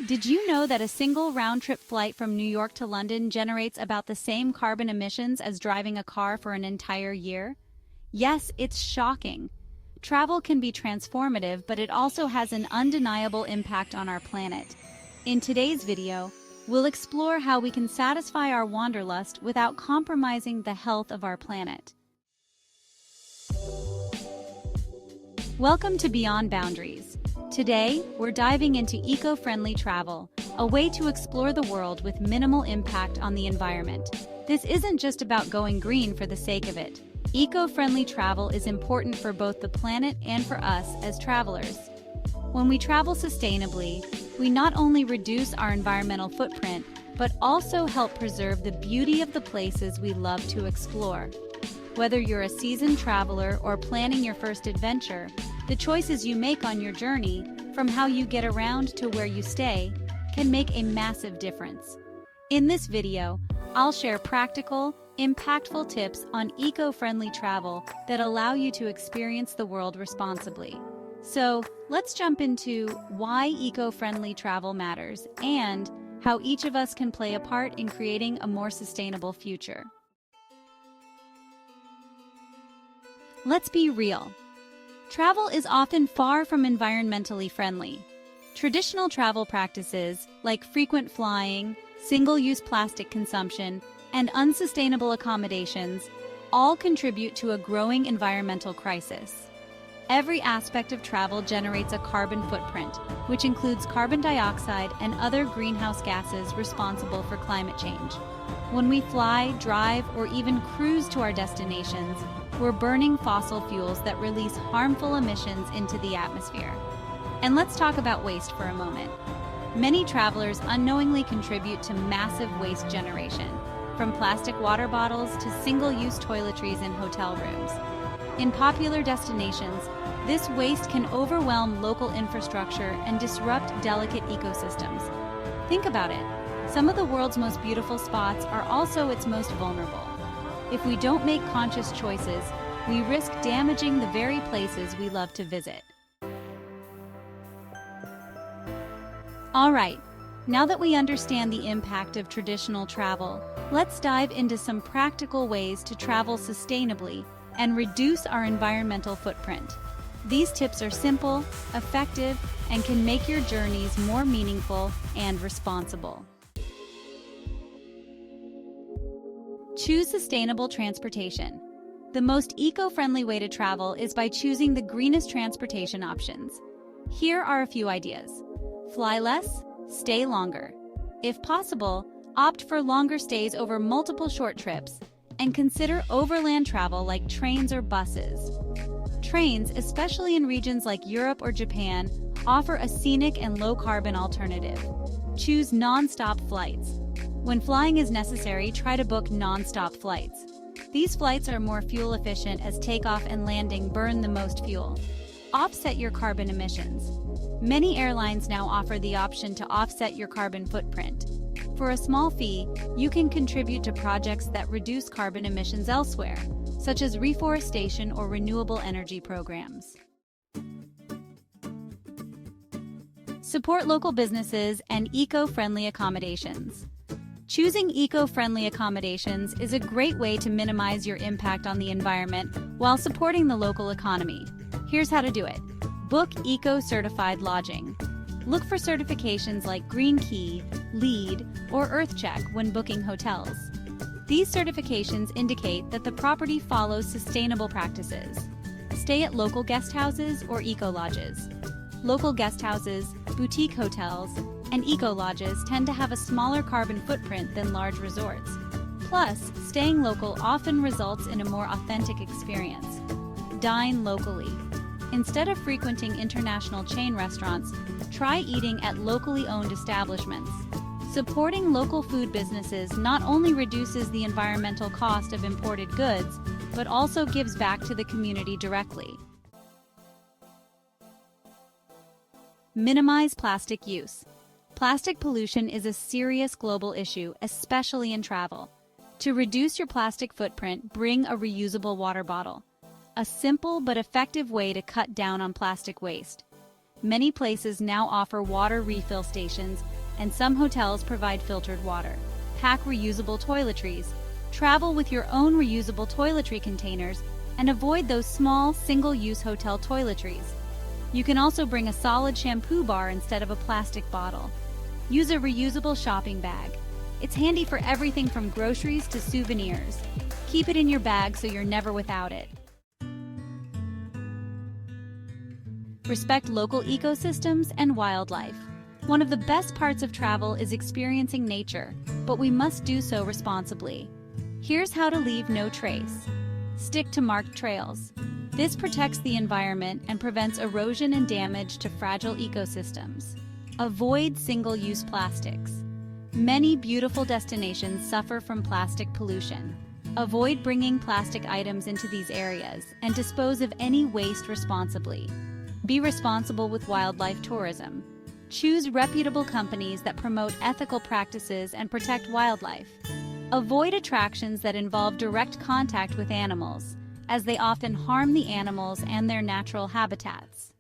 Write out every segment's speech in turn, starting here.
Did you know that a single round-trip flight from New York to London generates about the same carbon emissions as driving a car for an entire year? Yes, it's shocking. Travel can be transformative, but it also has an undeniable impact on our planet. In today's video, we'll explore how we can satisfy our wanderlust without compromising the health of our planet. Welcome to Beyond Boundaries. Today, we're diving into eco-friendly travel, a way to explore the world with minimal impact on the environment. This isn't just about going green for the sake of it. Eco-friendly travel is important for both the planet and for us as travelers. When we travel sustainably, we not only reduce our environmental footprint, but also help preserve the beauty of the places we love to explore. Whether you're a seasoned traveler or planning your first adventure, the choices you make on your journey, from how you get around to where you stay, can make a massive difference. In this video, I'll share practical, impactful tips on eco-friendly travel that allow you to experience the world responsibly. So, let's jump into why eco-friendly travel matters and how each of us can play a part in creating a more sustainable future. Let's be real. Travel is often far from environmentally friendly. Traditional travel practices, like frequent flying, single-use plastic consumption, and unsustainable accommodations, all contribute to a growing environmental crisis. Every aspect of travel generates a carbon footprint, which includes carbon dioxide and other greenhouse gases responsible for climate change. When we fly, drive, or even cruise to our destinations, we're burning fossil fuels that release harmful emissions into the atmosphere. And let's talk about waste for a moment. Many travelers unknowingly contribute to massive waste generation, from plastic water bottles to single-use toiletries in hotel rooms. In popular destinations, this waste can overwhelm local infrastructure and disrupt delicate ecosystems. Think about it. Some of the world's most beautiful spots are also its most vulnerable. If we don't make conscious choices, we risk damaging the very places we love to visit. All right, now that we understand the impact of traditional travel, let's dive into some practical ways to travel sustainably and reduce our environmental footprint. These tips are simple, effective, and can make your journeys more meaningful and responsible. Choose sustainable transportation. The most eco-friendly way to travel is by choosing the greenest transportation options. Here are a few ideas. Fly less, stay longer. If possible, opt for longer stays over multiple short trips, and consider overland travel like trains or buses. Trains, especially in regions like Europe or Japan, offer a scenic and low-carbon alternative. Choose non-stop flights. When flying is necessary, try to book non-stop flights. These flights are more fuel efficient as takeoff and landing burn the most fuel. Offset your carbon emissions. Many airlines now offer the option to offset your carbon footprint. For a small fee, you can contribute to projects that reduce carbon emissions elsewhere, such as reforestation or renewable energy programs. Support local businesses and eco-friendly accommodations. Choosing eco-friendly accommodations is a great way to minimize your impact on the environment while supporting the local economy. Here's how to do it. Book eco-certified lodging. Look for certifications like Green Key, LEED, or EarthCheck when booking hotels. These certifications indicate that the property follows sustainable practices. Stay at local guest houses or eco-lodges. Local guest houses, boutique hotels, and eco-lodges tend to have a smaller carbon footprint than large resorts. Plus, staying local often results in a more authentic experience. Dine locally. Instead of frequenting international chain restaurants, try eating at locally owned establishments. Supporting local food businesses not only reduces the environmental cost of imported goods, but also gives back to the community directly. Minimize plastic use. Plastic pollution is a serious global issue, especially in travel. To reduce your plastic footprint, bring a reusable water bottle. A simple but effective way to cut down on plastic waste. Many places now offer water refill stations, and some hotels provide filtered water. Pack reusable toiletries. Travel with your own reusable toiletry containers and avoid those small, single-use hotel toiletries. You can also bring a solid shampoo bar instead of a plastic bottle. Use a reusable shopping bag. It's handy for everything from groceries to souvenirs. Keep it in your bag so you're never without it. Respect local ecosystems and wildlife. One of the best parts of travel is experiencing nature, but we must do so responsibly. Here's how to leave no trace. Stick to marked trails. This protects the environment and prevents erosion and damage to fragile ecosystems. Avoid single-use plastics. Many beautiful destinations suffer from plastic pollution. Avoid bringing plastic items into these areas and dispose of any waste responsibly. Be responsible with wildlife tourism. Choose reputable companies that promote ethical practices and protect wildlife. Avoid attractions that involve direct contact with animals, as they often harm the animals and their natural habitats.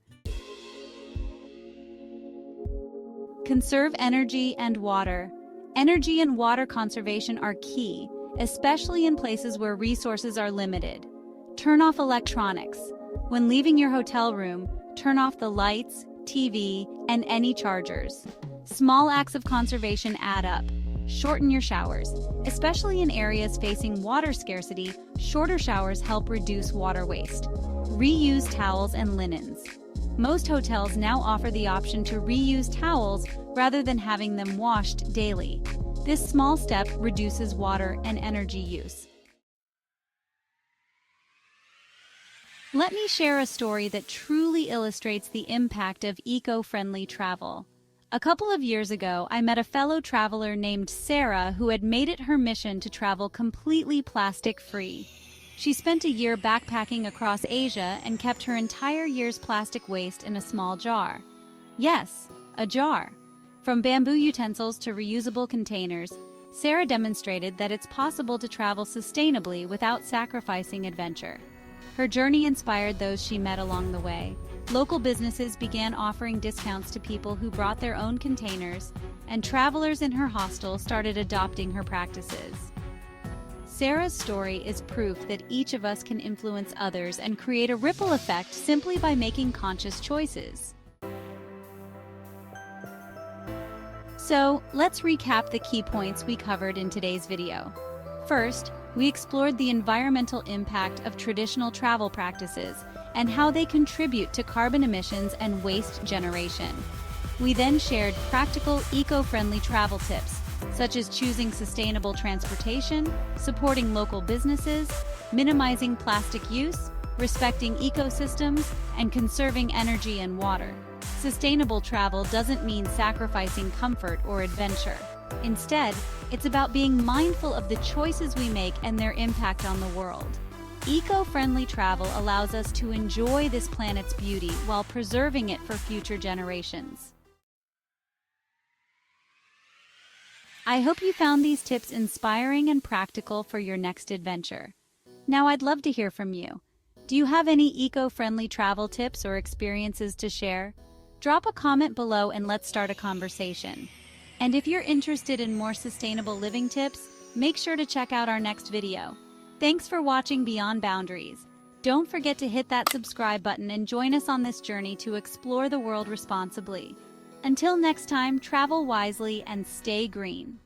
Conserve energy and water. Energy and water conservation are key, especially in places where resources are limited. Turn off electronics. When leaving your hotel room, turn off the lights, TV, and any chargers. Small acts of conservation add up. Shorten your showers. Especially in areas facing water scarcity, shorter showers help reduce water waste. Reuse towels and linens. Most hotels now offer the option to reuse towels rather than having them washed daily. This small step reduces water and energy use. Let me share a story that truly illustrates the impact of eco-friendly travel. A couple of years ago, I met a fellow traveler named Sarah who had made it her mission to travel completely plastic-free. She spent a year backpacking across Asia and kept her entire year's plastic waste in a small jar. Yes, a jar. From bamboo utensils to reusable containers, Sarah demonstrated that it's possible to travel sustainably without sacrificing adventure. Her journey inspired those she met along the way. Local businesses began offering discounts to people who brought their own containers, and travelers in her hostel started adopting her practices. Sarah's story is proof that each of us can influence others and create a ripple effect simply by making conscious choices. So, let's recap the key points we covered in today's video. First, we explored the environmental impact of traditional travel practices and how they contribute to carbon emissions and waste generation. We then shared practical, eco-friendly travel tips, such as choosing sustainable transportation, supporting local businesses, minimizing plastic use, respecting ecosystems, and conserving energy and water. Sustainable travel doesn't mean sacrificing comfort or adventure. Instead, it's about being mindful of the choices we make and their impact on the world. Eco-friendly travel allows us to enjoy this planet's beauty while preserving it for future generations. I hope you found these tips inspiring and practical for your next adventure. Now I'd love to hear from you. Do you have any eco-friendly travel tips or experiences to share? Drop a comment below and let's start a conversation. And if you're interested in more sustainable living tips, make sure to check out our next video. Thanks for watching Beyond Boundaries. Don't forget to hit that subscribe button and join us on this journey to explore the world responsibly. Until next time, travel wisely and stay green.